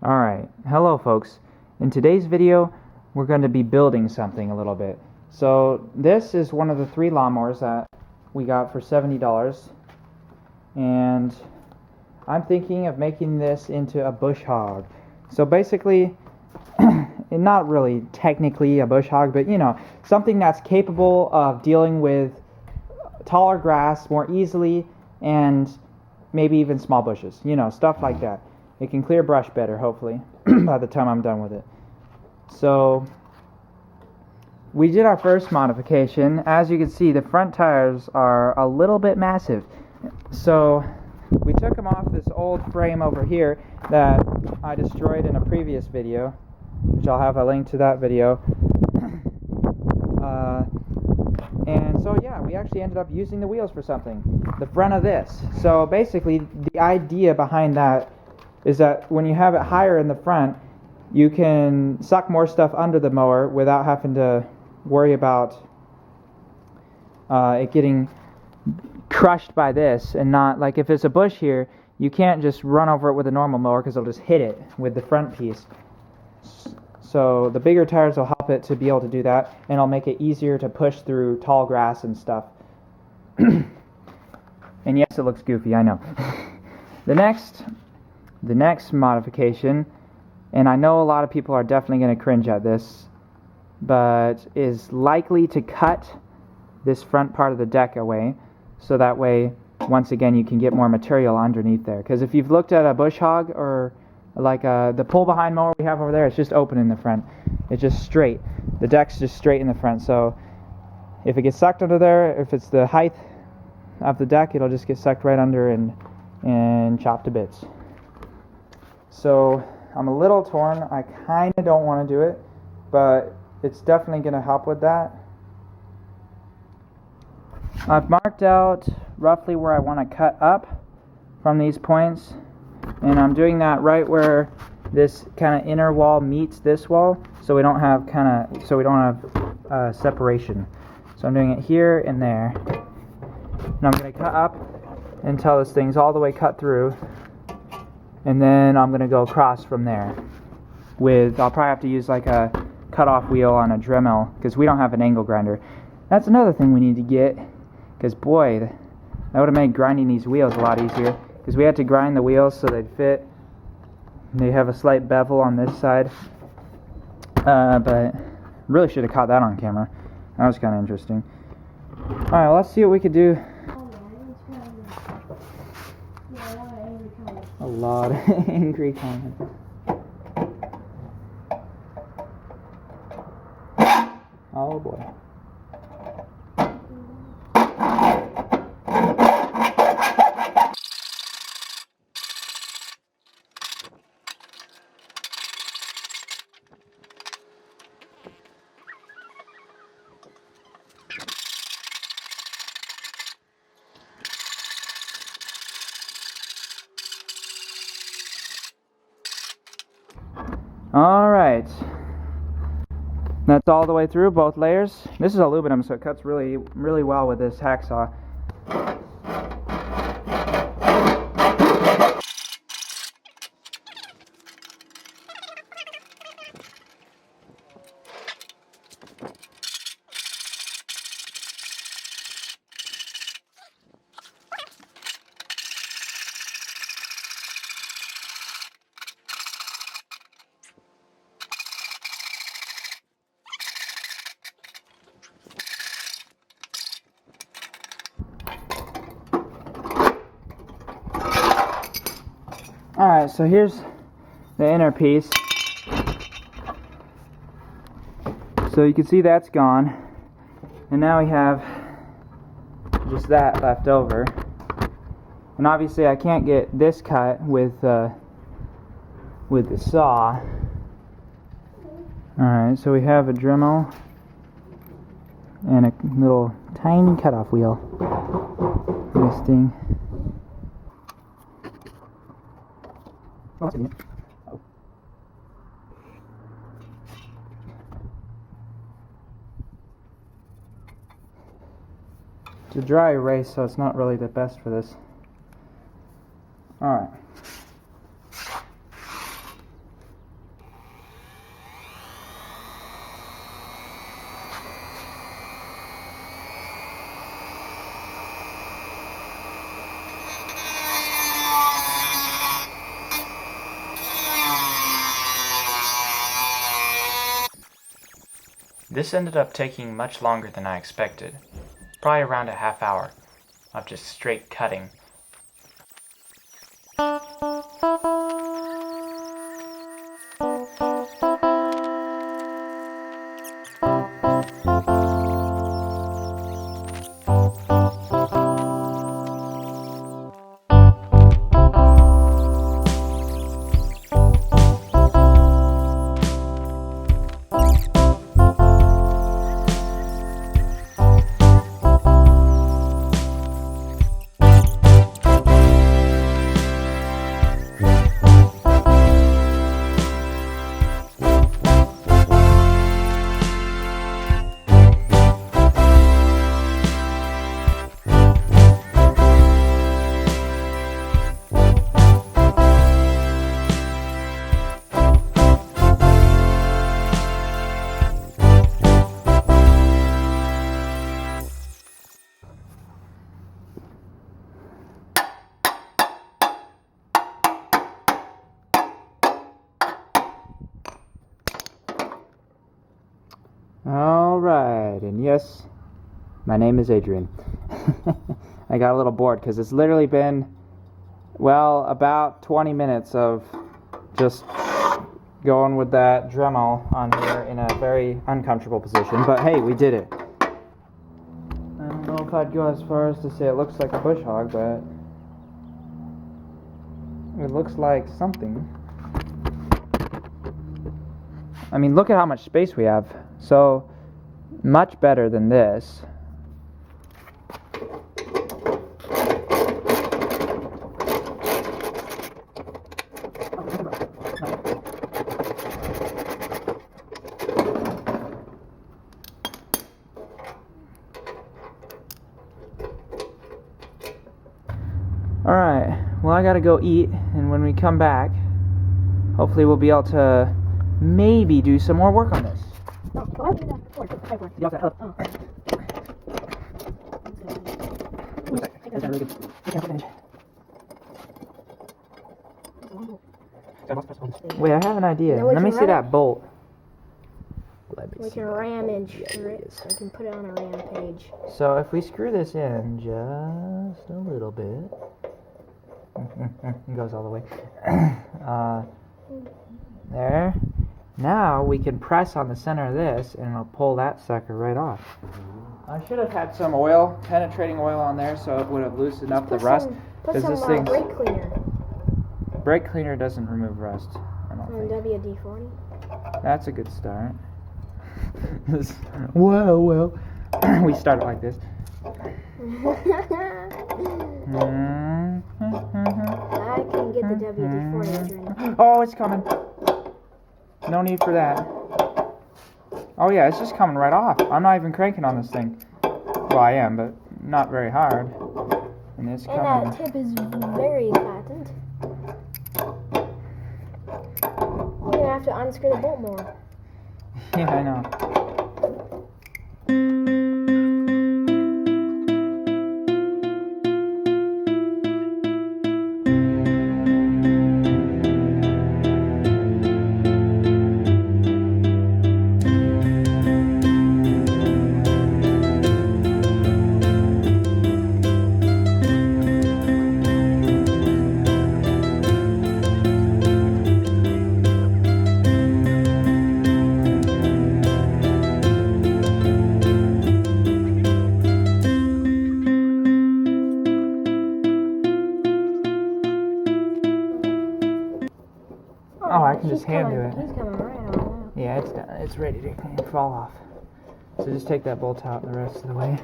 Alright, hello folks. In today's video, we're going to be building something a little bit. So this is one of the 3 lawnmowers that we got for $70, and I'm thinking of making this into a bush hog. So basically, not really technically a bush hog, but something that's capable of dealing with taller grass more easily and maybe even small bushes, stuff like that. It can clear brush better, hopefully, by the time I'm done with it. So, we did our first modification. As you can see, the front tires are a little bit massive. So, we took them off this old frame over here that I destroyed in a previous video, which I'll have a link to that video. And so, yeah, we actually ended up using the wheels for something. The front of this. So, basically, the idea behind that is that when you have it higher in the front, you can suck more stuff under the mower without having to worry about it getting crushed by this. And not, like, if it's a bush here, you can't just run over it with a normal mower because it'll just hit it with the front piece. So the bigger tires will help it to be able to do that, and it'll make it easier to push through tall grass and stuff. And yes, it looks goofy, I know. The next modification, and I know a lot of people are definitely going to cringe at this, but is likely to cut this front part of the deck away, so that way, once again, you can get more material underneath there. Because if you've looked at a bush hog, or like the pull-behind mower we have over there, it's just open in the front. It's just straight. The deck's just straight in the front, so if it gets sucked under there, if it's the height of the deck, it'll just get sucked right under and chopped to bits. So I'm a little torn. I kind of don't want to do it, but it's definitely going to help with that. I've marked out roughly where I want to cut up from these points, and I'm doing that right where this kind of inner wall meets this wall, so we don't have separation. So I'm doing it here and there, and I'm going to cut up until this thing's all the way cut through. And then I'm going to go across from there. I'll probably have to use like a cutoff wheel on a Dremel, because we don't have an angle grinder. That's another thing we need to get, because boy, that would have made grinding these wheels a lot easier. Because we had to grind the wheels so they'd fit. They have a slight bevel on this side. But really should have caught that on camera. That was kind of interesting. Alright, let's see what we could do. A lot of angry comments. Oh boy. Alright, that's all the way through, both layers. This is aluminum, so it cuts really, really well with this hacksaw. Alright, so here's the inner piece. So you can see that's gone. And now we have just that left over. And obviously I can't get this cut with the saw. Alright, so we have a Dremel and a little tiny cutoff wheel. This thing. Oh. It's a dry erase, so it's not really the best for this. Alright. This ended up taking much longer than I expected. Probably around a half hour of just straight cutting. Alright, and yes, my name is Adrian. I got a little bored because it's literally been, well, about 20 minutes of just going with that Dremel on here in a very uncomfortable position, but hey, we did it. I don't know if I'd go as far as to say it looks like a bush hog, but it looks like something. I mean, look at how much space we have. So, much better than this. Alright, well, I gotta go eat, and when we come back, hopefully we'll be able to maybe do some more work on this. Wait, I have an idea. Let me see that bolt. We can ram in it, so we can put it on a ram page. So if we screw this in just a little bit, it goes all the way. There. Now we can press on the center of this and it'll pull that sucker right off. I should have had some oil, penetrating oil on there so it would have loosened up the rust. Put some brake cleaner. Brake cleaner doesn't remove rust, I don't think. WD-40. That's a good start. Well, we start it like this. I can get the WD-40. Oh, it's coming. No need for that. Oh yeah, it's just coming right off. I'm not even cranking on this thing. Well, I am, but not very hard. And it's coming. And that tip is very flattened. You're gonna have to unscrew the bolt more. Yeah, I know. Oh, I can just hand do it. He's coming right on. Yeah, it's done. It's ready to fall off. So just take that bolt out the rest of the way.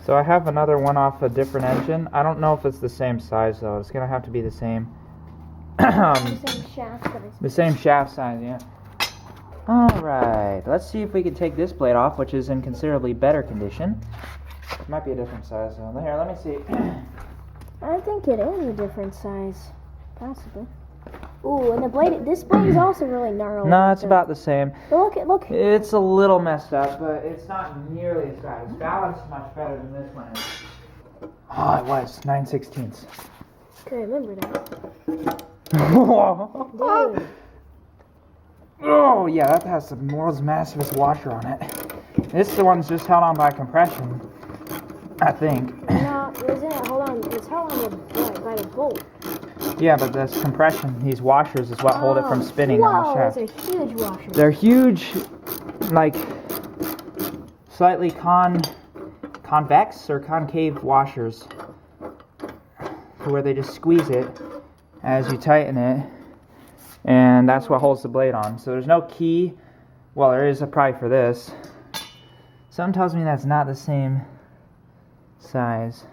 So I have another one off a different engine. I don't know if it's the same size though. It's gonna have to be the same. The same shaft size. The same shaft size, yeah. Alright, let's see if we can take this blade off, which is in considerably better condition. It might be a different size though. Here, let me see. I think it is a different size. Possibly. Ooh, and the blade, this blade is also really gnarly. No, it's about the same. But look. It's a little messed up, but it's not nearly as bad. It's balanced much better than this one is. Oh, it was 9/16. Okay, remember that. Dude. Oh, yeah, that has the world's massivest washer on it. This the one's just held on by compression, I think. No, isn't it? Hold on. It's held on by the bolt. Yeah, but this compression, these washers, is what hold it from spinning on the shaft. Whoa, it's a huge washer. They're huge, like, slightly convex or concave washers, where they just squeeze it as you tighten it, and that's what holds the blade on. So there's no key. Well, there is probably for this. Something tells me that's not the same size.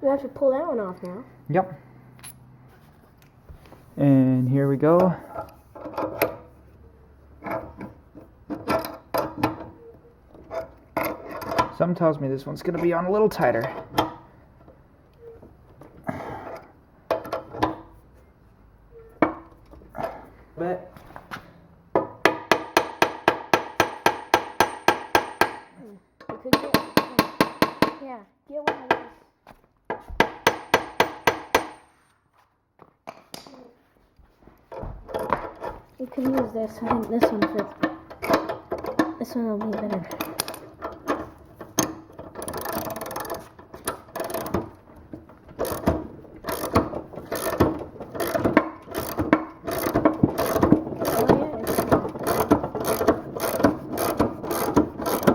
We have to pull that one off now. Yep. And here we go. Something tells me this one's going to be on a little tighter. But We could get, yeah, get one of those. We could use this. I think this one fits. This one will be better.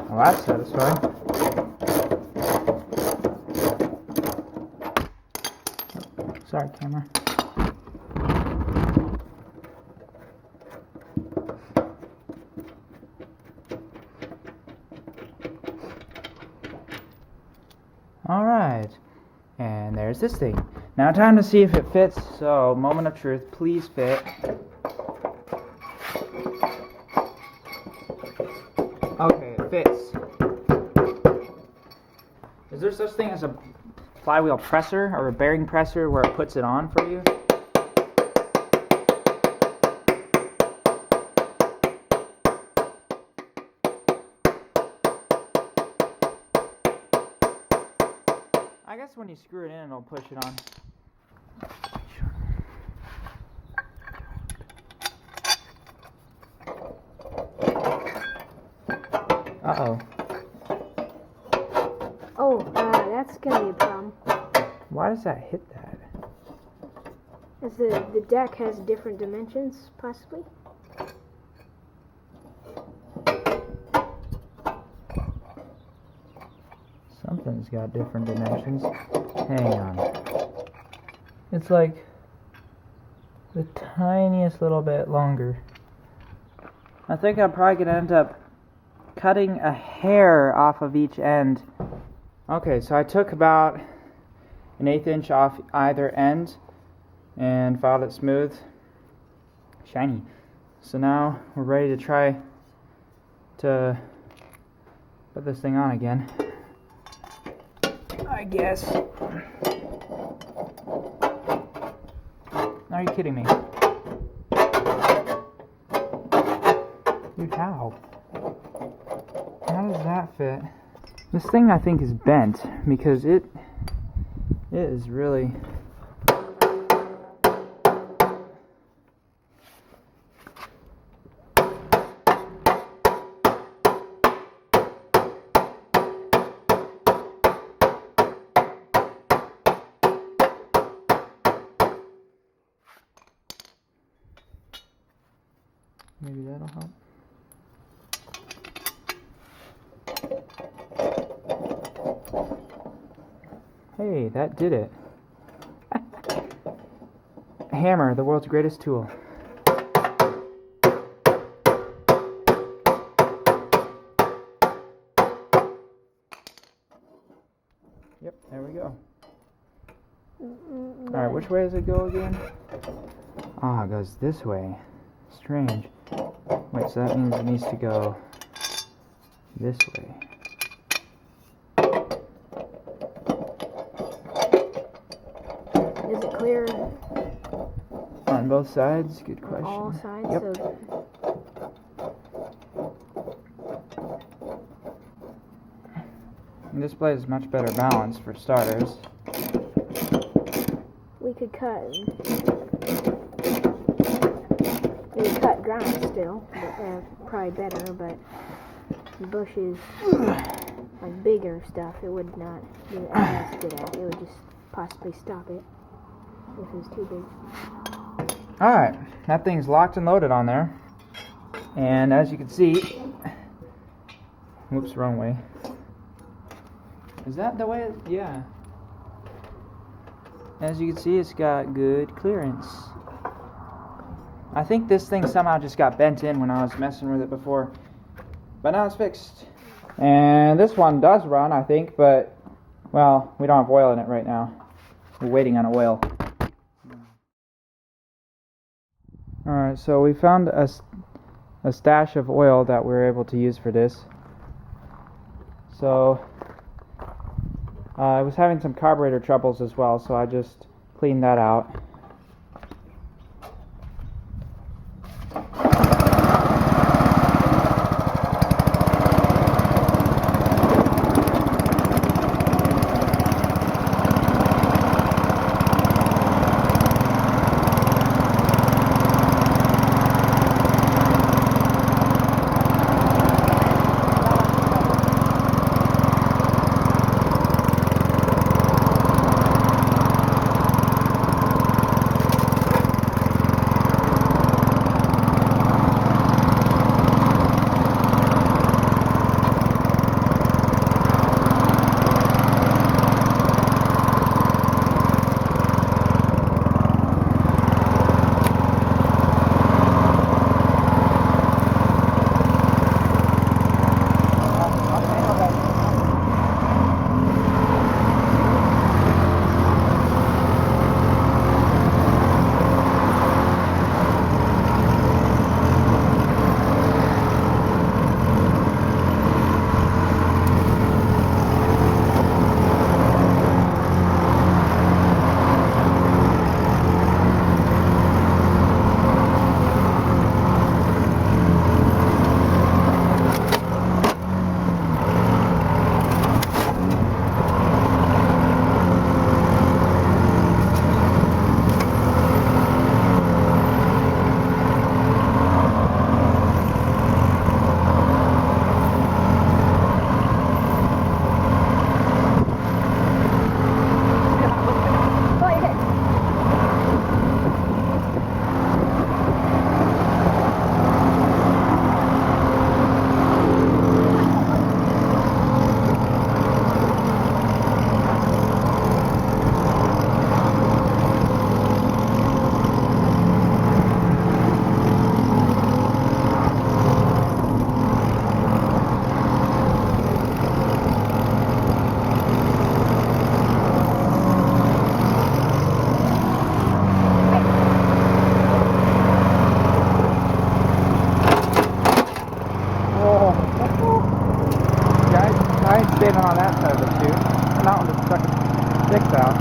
well, that's satisfying. Sorry, camera. Alright, and there's this thing. Now time to see if it fits, so moment of truth, please fit. Okay, it fits. Is there such thing as a flywheel presser or a bearing presser where it puts it on for you? I guess when you screw it in, it'll push it on. Uh-oh. Oh, that's gonna be a problem. Why does that hit that? As the deck has different dimensions, possibly. Something's got different dimensions. Hang on. It's like the tiniest little bit longer. I think I'm probably going to end up cutting a hair off of each end. Okay, so I took about an 1/8 inch off either end and filed it smooth. Shiny. So now we're ready to try to put this thing on again, I guess. Are you kidding me? Dude, how? How does that fit? This thing I think is bent because it is really... Maybe that'll help. Hey, that did it. A hammer, the world's greatest tool. Yep, there we go. Alright, which way does it go again? Ah, it goes this way. Strange. Wait, so that means it needs to go this way. Is it clear On both sides? Good question. all sides? Yep. So And this blade is much better balanced for starters. we could cut. We could cut ground still, but probably better. But the bushes, like bigger stuff, it would not do as good at. It would just possibly stop it if it was too big. Alright, that thing's locked and loaded on there. And as you can see, whoops, wrong way. Is that the way it, yeah. As you can see, it's got good clearance. I think this thing somehow just got bent in when I was messing with it before. But now it's fixed. And this one does run, I think, but, well, we don't have oil in it right now. We're waiting on oil. Alright, so we found a stash of oil that we were able to use for this. So I was having some carburetor troubles as well, so I just cleaned that out. Standing on that side of the chute, and that one just stuck its sticks out.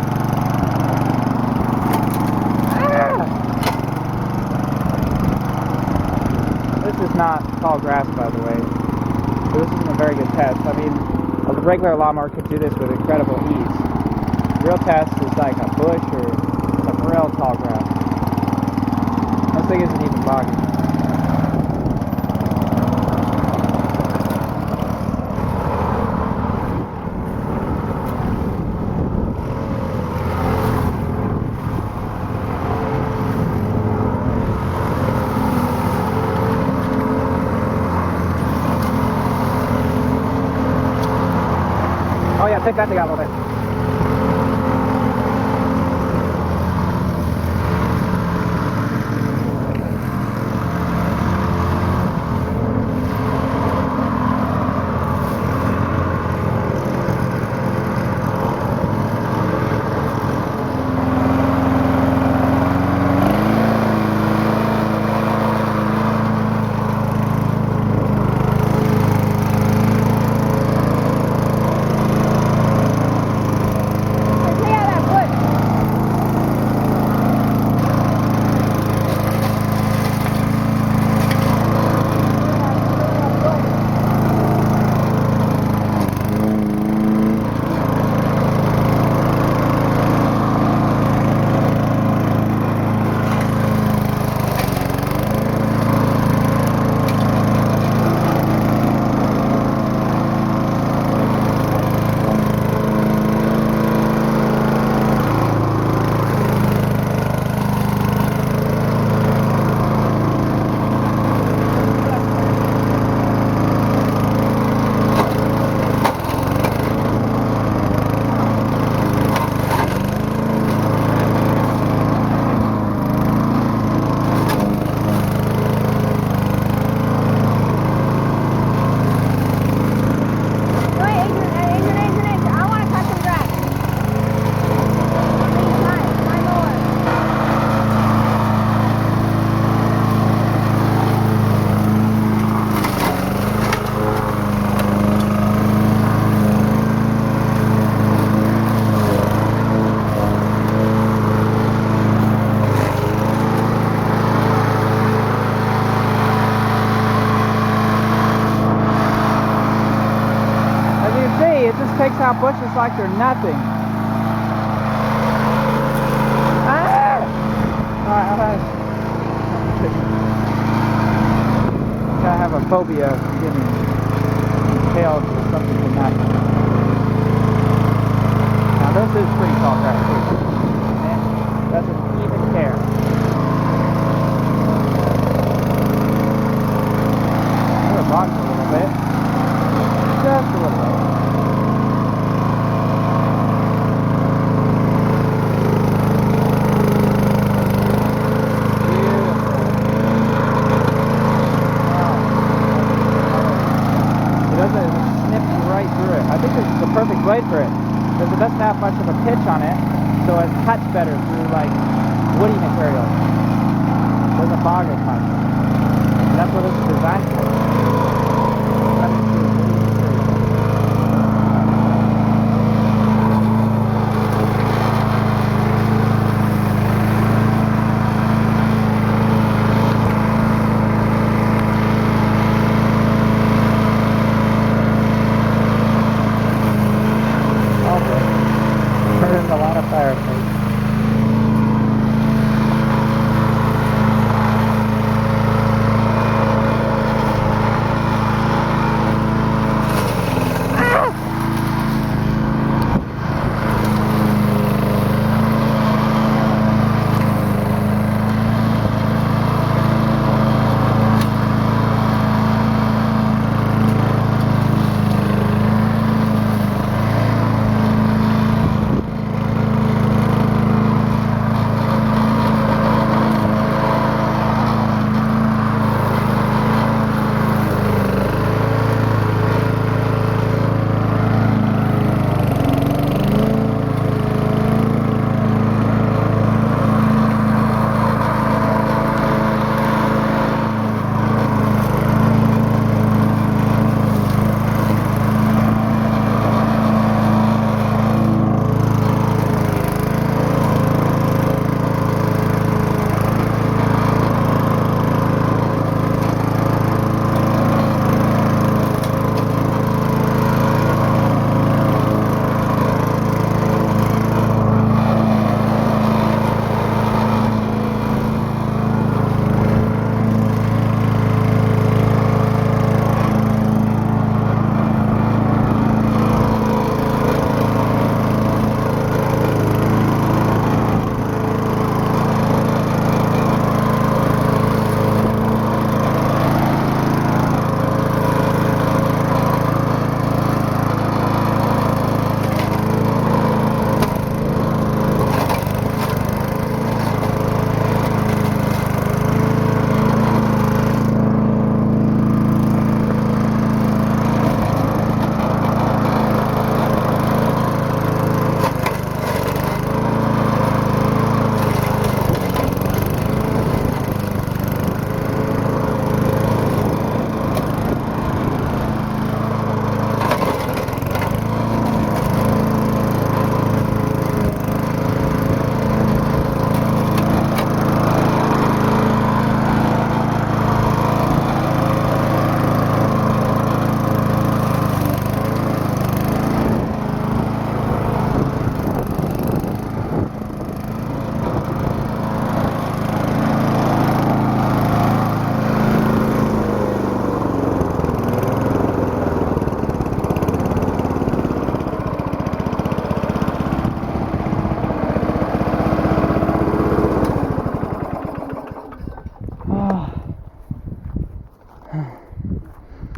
This is not tall grass, by the way, so this isn't a very good test. I mean, a regular lawnmower could do this with incredible ease. Real test is like a bush or some real tall grass. This thing isn't even boggy. Oh yeah, take that thing out a little bit. out bushes like they're nothing. Ah! I have a phobia of getting impaled with something from that. Now this is pretty tall grass too. It doesn't even care. I'm gonna box a little bit. Just a little bit. I think this is the perfect blade for it because it doesn't have much of a pitch on it, so it cuts better through like woody material. It doesn't bog as much. And that's what this is designed for. Cutting through woody material. Burning a lot of fireplace.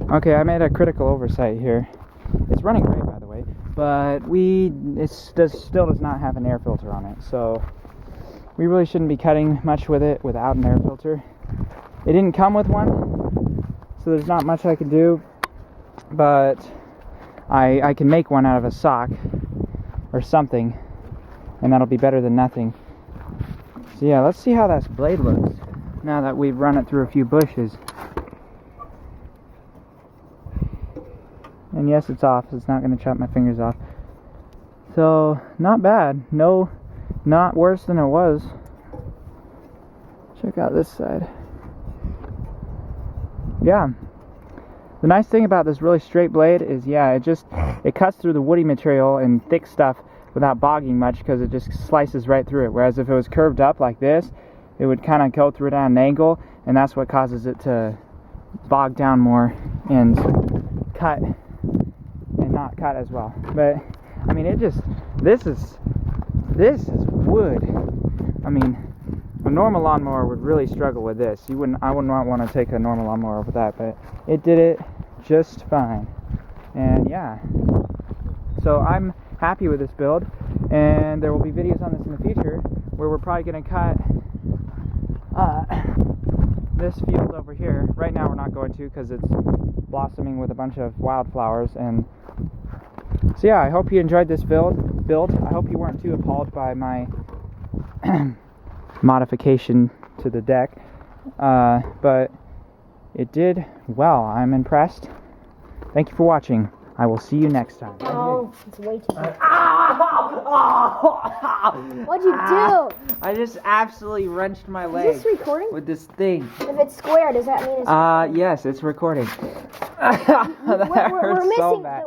Okay, I made a critical oversight here. It's running great, by the way, but it still does not have an air filter on it, so we really shouldn't be cutting much with it without an air filter. It didn't come with one, so there's not much I can do, but I can make one out of a sock or something, and that'll be better than nothing. So yeah, let's see how that blade looks now that we've run it through a few bushes. And yes, it's off. It's not going to chop my fingers off. So, not bad. No, not worse than it was. Check out this side. Yeah. The nice thing about this really straight blade is, yeah, it cuts through the woody material and thick stuff without bogging much because it just slices right through it. Whereas if it was curved up like this, it would kind of go through it at an angle, and that's what causes it to bog down more and cut and not cut as well. But I mean, this is wood. I mean, a normal lawnmower would really struggle with this. I would not want to take a normal lawnmower with that, but it did it just fine. And yeah, so I'm happy with this build, and there will be videos on this in the future where we're probably going to cut this field over here. Right now we're not going to because it's blossoming with a bunch of wildflowers. And so yeah, I hope you enjoyed this build. I hope you weren't too appalled by my modification to the deck, but it did well. I'm impressed. Thank you for watching. I will see you next time. Oh, it's way too big. What'd you do? I just absolutely wrenched my leg. Is this recording? With this thing. If it's square, does that mean it's... Yes, it's recording. we're That hurts so missing bad.